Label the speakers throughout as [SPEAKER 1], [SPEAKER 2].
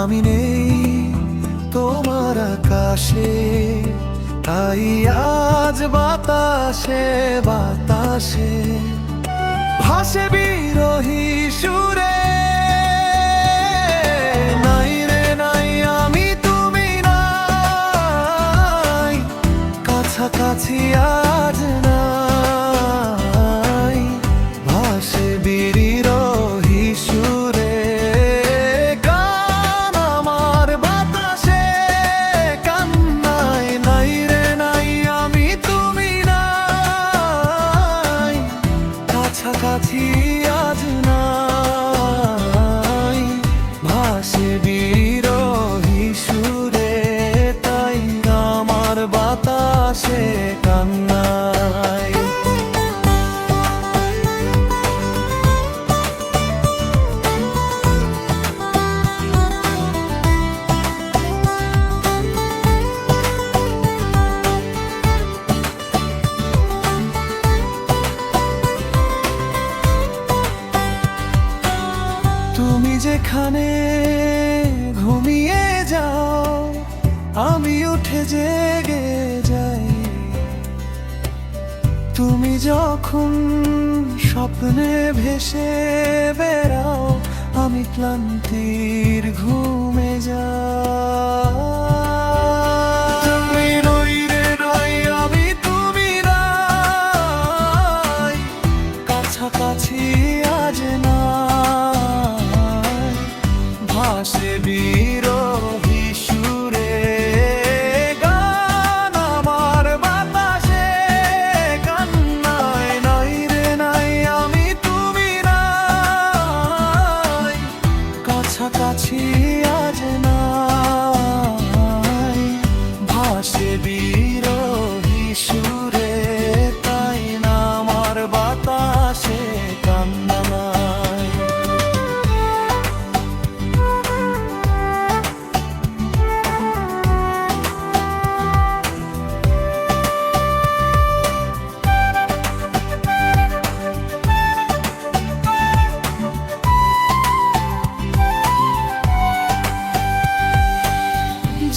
[SPEAKER 1] আমি নেই তোমার আকাশে, তাই আজ বাতাসে বাতাসে ভাসে বিরহী সুরে। নাই রে নাই, আমি তুমি নাই, কাছাকাছি আজ নাই, ভাসে বিরহী সুরে। গান আমার বাতাসে কান্নায়, নাই রে নাই, আমি তুমি নাই, কাছাকাছি আজ নাই, ভাসে বিরহী সুরে। তাই আমার বাতাসে কান্নায়। তুমি যেখানে ঘুমিয়ে যাও, আমি উঠে জেগে যাই। তুমি যখন স্বপ্নে ভেসে বেড়াও, আমি ক্লান্তির ঘুমে যাই। তুমি নই রে নই, আমি তুমি নাই, কাছাকাছি আজ নাই, ভাসে বিরহী সুরে। গান আমার বাতাসে কান্নায়, নাই রে নাই, আমি তুমি নাই, কাছাকাছি আজ নাই, ভাসে বিরহী সুরে। তাই না আমার বাতাসে কান্না নাই।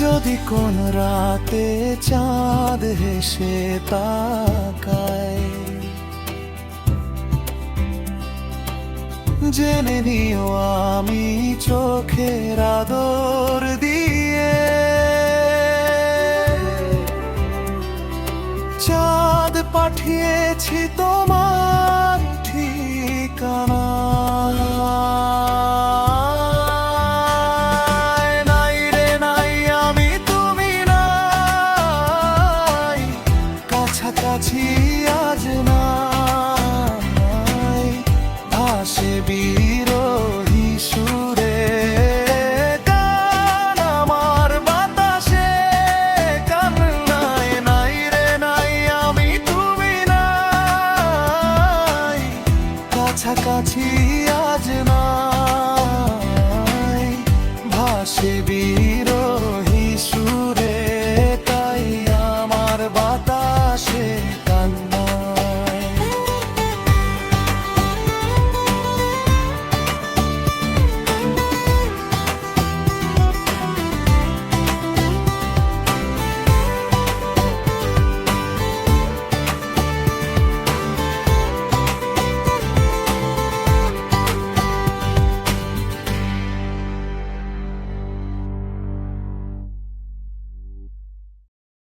[SPEAKER 1] যদি কোন রাতে চাঁদ হেসে তাকায়, জেনে নিও আমি চোখের আদর দিয়ে চাঁদ পাঠিয়েছি তোমার ঠিকানা। কাছাকাছি আজ নাই, ভাসে বিরহী সুরে। গান আমার বাতাসে কান্নায়, নাই রে নাই, আমি তুমি নাই, কাছাকাছি